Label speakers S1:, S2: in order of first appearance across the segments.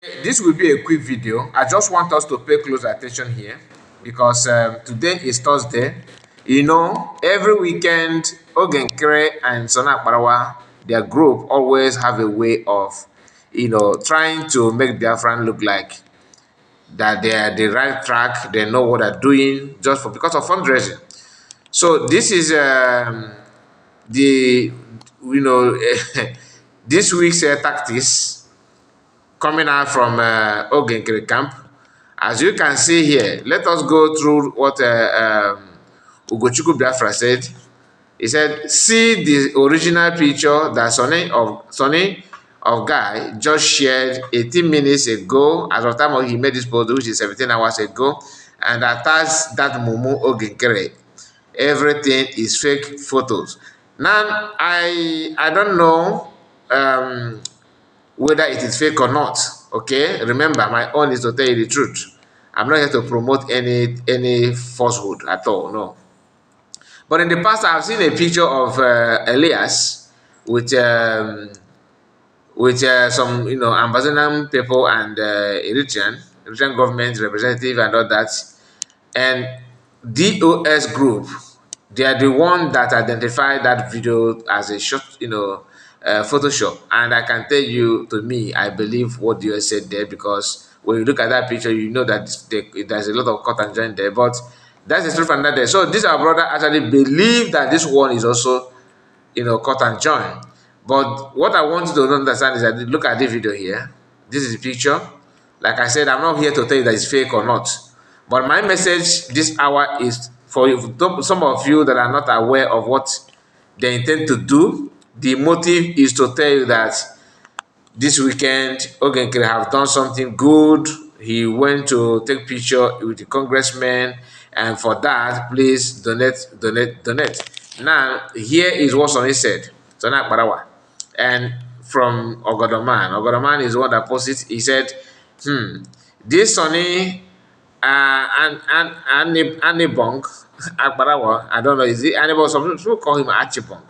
S1: This will be a quick video. I just want us to pay close attention here because today is Thursday. You know, every weekend, Ogenkere and Sona Parawa, their group always have a way of, trying to make Biafran look like that they are the right track. They know what they're doing just for because of fundraising. So this is the this week's tactics coming out from Ogenkere camp. As you can see here, let us go through what Ugochukwu Biafra said. He said, see the original picture that Sonny of Guy just shared 18 minutes ago, as of time he made this post, which is 17 hours ago, and attached that Mumu Ogenkere. Everything is fake photos. Now, I don't know whether it is fake or not. Okay, remember, my own is to tell you the truth. I'm not here to promote any falsehood at all. No. But in the past, I've seen a picture of Elias with some Ambazonan people and Eritrean government representative and all that, and DOS group. They are the one that identified that video as a short, Photoshop. And I can tell you, to me, I believe what DOS said there, because when you look at that picture, you know that there's a lot of cut and join there. But that's the truth from that there. So this our brother actually believe that this one is also, cut and join. But what I want you to understand is that look at this video here. This is the picture. Like I said, I'm not here to tell you that it's fake or not. But my message this hour is for some of you that are not aware of what they intend to do. The motive is to tell you that this weekend, Ogenkere have done something good. He went to take picture with the congressman, and for that, please donate, donate, donate. Now, here is what Sonny said. Sonny Akbarawa. And from Ogodoman. Ogodoman is the one that posted. He said, this Sonny Anibong Akbarawa, I don't know, is it Anibong? Some people call him Archibong.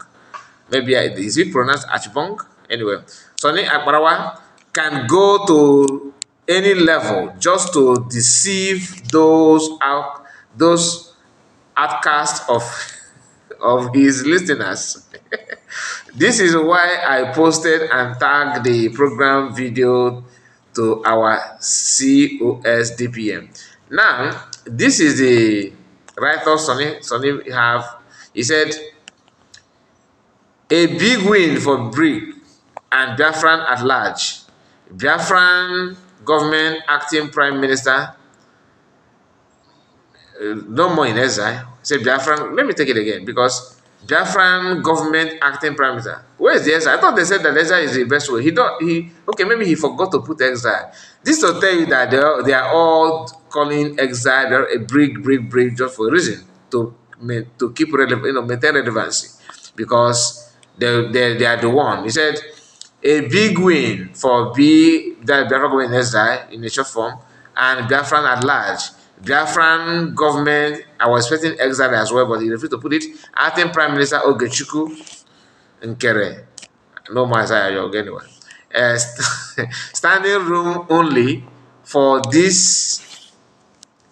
S1: Maybe is it pronounced Archibong? Anyway, Sonny Akbarawa can go to any level just to deceive those outcasts of his listeners. This is why I posted and tagged the program video to our COSDPM. Now, this is the writer Sonny have. He said, a big win for BRIC and Biafran at large. Biafran government acting prime minister, no more in exile. Say Biafran, let me take it again, because Biafran government acting prime minister. Where is the exile? I thought they said that exile is the best way. Okay, maybe he forgot to put exile. This to tell you that they are all calling exile a brick just for a reason to keep maintain relevancy, because they are the one. He said a big win for the Biafran government in exile in a short form, and Biafran at large. Biafran government, I was expecting exile as well, but he refused to put it. Acting Prime Minister Ogechukwu Nkere. No more Isaiah anyway. Standing room only for this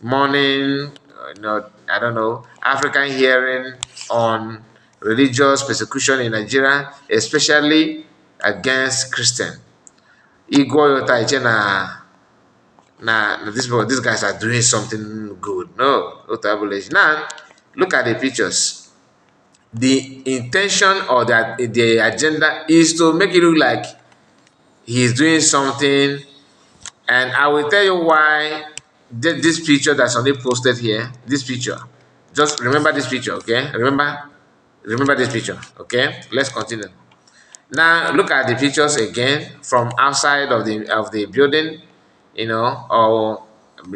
S1: morning, I don't know, African hearing on religious persecution in Nigeria, especially against Christian. Igwe Yota Ichena. Now, these guys are doing something good. No tabulation. Now, look at the pictures. The intention or the agenda is to make it look like he's doing something. And I will tell you why this picture that's only posted here, this picture. Just remember this picture, okay? Remember this picture, okay? Let's continue. Now, look at the pictures again from outside of the building. Or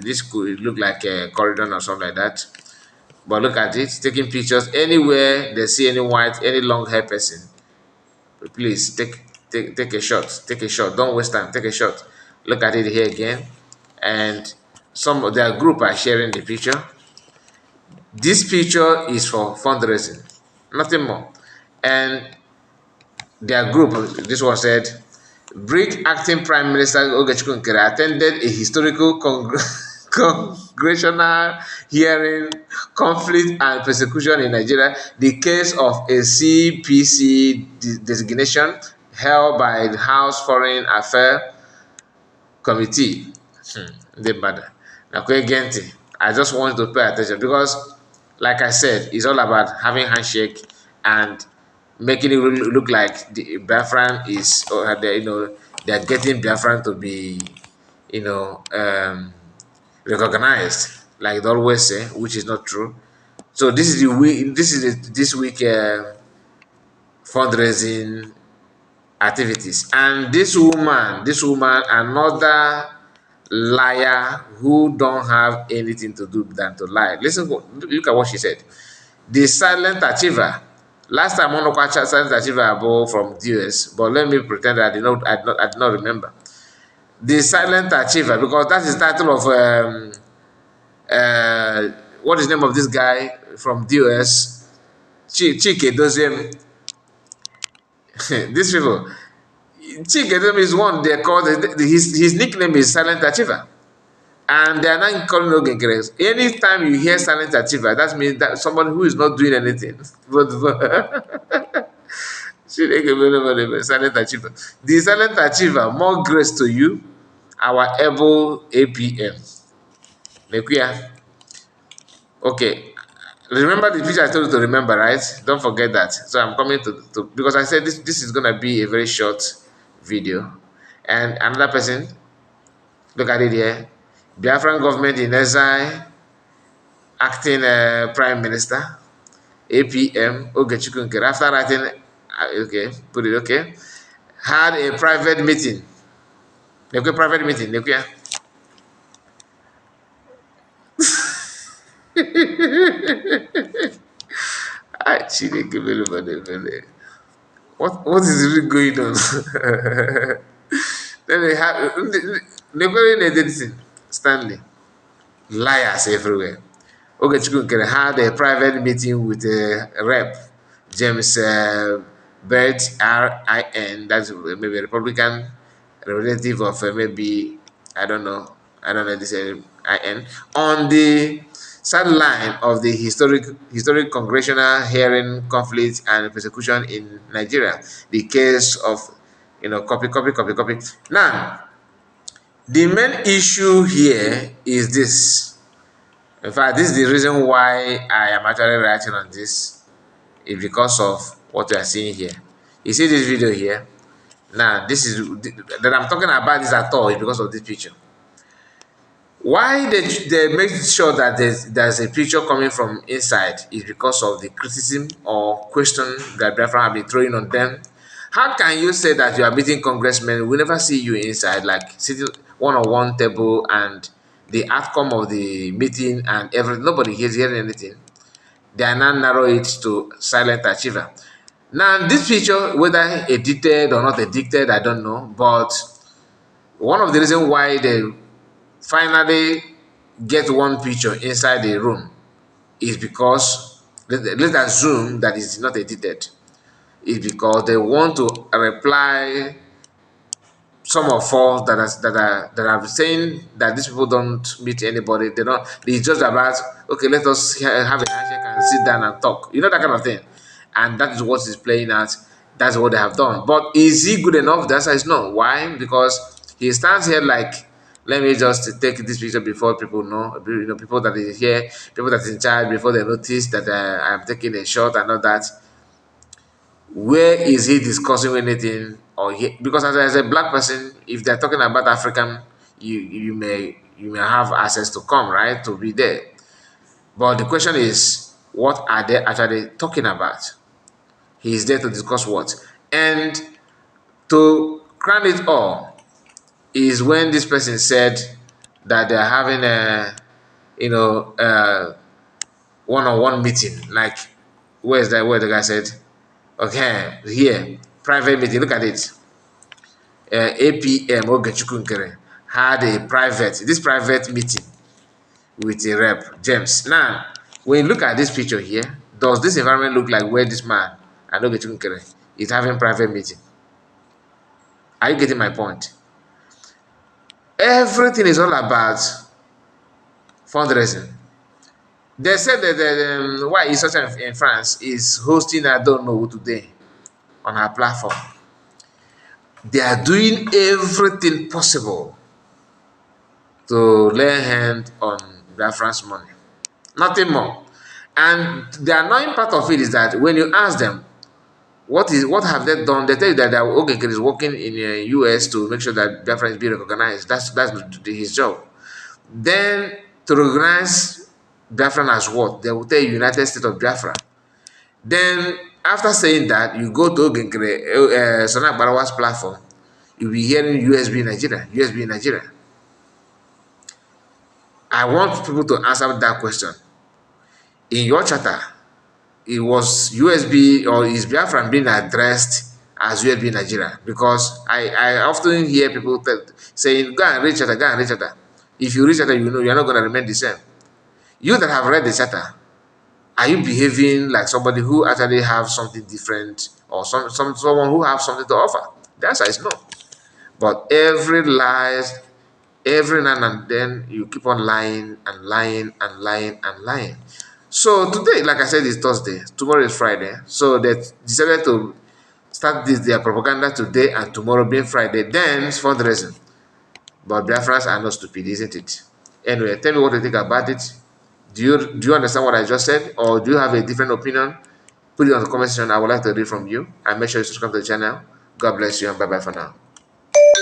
S1: this could look like a corridor or something like that. But look at it, taking pictures anywhere they see any white, any long hair person. Please take a shot. Take a shot. Don't waste time. Take a shot. Look at it here again. And some of their group are sharing the picture. This picture is for fundraising, nothing more. And their group, this one said, Brick acting Prime Minister Ogechukwu Nkere attended a historical congressional hearing conflict and persecution in Nigeria, the case of a CPC designation held by the House Foreign Affairs Committee. Ndị mmadụ nakwa ege ntị. I just want to pay attention because, like I said, it's all about having handshake and making it look like the Biafran is, or they're getting Biafran to be, recognized, like they always say, which is not true. So this is the week. This week fundraising activities, and this woman, another liar who don't have anything to do than to lie. Look at what she said. The silent achiever. Last time on the silent achiever above from US, but let me pretend that I did not remember. The silent achiever, because that is the title of what is the name of this guy from US? Chike Doziem. These people. Chike Doziem is one they call his nickname is Silent Achiever. And they are not calling Ogenkere. Anytime you hear silent achiever, that means that somebody who is not doing anything. Silent achiever. The silent achiever, more grace to you, our able APM. Nekuya. Okay. Remember the picture I told you to remember, right? Don't forget that. So I'm coming to because I said this is gonna be a very short video. And another person, look at it here. Biafran government in exile, acting prime minister, APM, Ogechukwu Nkere. After writing, okay, put it okay, had a private meeting. Private meeting, What is really going on? Then they have Stanley. Liars everywhere. Ogechukwu Nkere had a private meeting with a rep, James Bert RIN, that's maybe a Republican representative of maybe, I don't know this IN, on the sideline of the historic congressional hearing conflict and persecution in Nigeria, the case of, copy. Now, the main issue here is this. In fact, this is the reason why I am actually writing on this, is because of what you are seeing here. You see this video here? Now, this is that I'm talking about this at all is because of this picture. Why they make sure that there's a picture coming from inside is because of the criticism or question that Biafra have been throwing on them. How can you say that you are meeting congressmen? We never see you inside, like sitting one-on-one table and the outcome of the meeting and everything. Nobody is hearing anything. They are now narrow it to silent achiever. Now, this picture, whether edited or not edited, I don't know. But one of the reasons why they finally get one picture inside the room is because, let's assume that it's not edited, is because they want to reply some of us that are saying that these people don't meet anybody. They don't. It's just about, okay, let us have a handshake and sit down and talk. That kind of thing, and that is what is playing out. That's what they have done. But is he good enough? The answer is no. Why? Because he stands here like, let me just take this picture before people know. People that is here, people that is in charge, before they notice that I'm taking a shot and all that. Where is he discussing anything? Because as a black person, if they're talking about African, you may have access to come, right, to be there. But the question is, what are they actually talking about? He is there to discuss what? And to crown it all is when this person said that they're having a one-on-one meeting. Like, where the guy said, okay, here, private meeting, look at it. APM Ogechukwu Nkere had this private meeting with a rep, James. Now, when you look at this picture here, does this environment look like where this man and Ogechukwu Nkere is having private meeting? Are you getting my point? Everything is all about fundraising. They said that why is such in France is hosting I don't know today on her platform. They are doing everything possible to lay hand on Biafran's money. Nothing more. And the annoying part of it is that when you ask them what have they done, they tell you that Ogeke is working in the US to make sure that Biafra is being recognized. That's his job. Then to recognize Biafran as what? They will tell you United States of Biafra. Then after saying that, you go to Ogenkere, Sona Barawa's platform, you'll be hearing USB Nigeria, USB Nigeria. I want people to answer that question. In your charter, it was USB or is Biafran being addressed as USB Nigeria? Because I often hear people saying, go and read charter, go and read charter. If you read charter, you know you're not going to remain the same. You that have read the charter, are you behaving like somebody who actually have something different or someone who have something to offer? The answer is no. But every lies, every now and then you keep on lying and lying and lying and lying. So today, like I said, is Thursday. Tomorrow is Friday. So they decided to start their propaganda today and tomorrow being Friday. Then it's fundraising. But Biafrans are not stupid, isn't it? Anyway, tell me what you think about it. Do you understand what I just said, or do you have a different opinion? Put it on the comment section. I would like to read from you. And make sure you subscribe to the channel. God bless you and bye bye for now.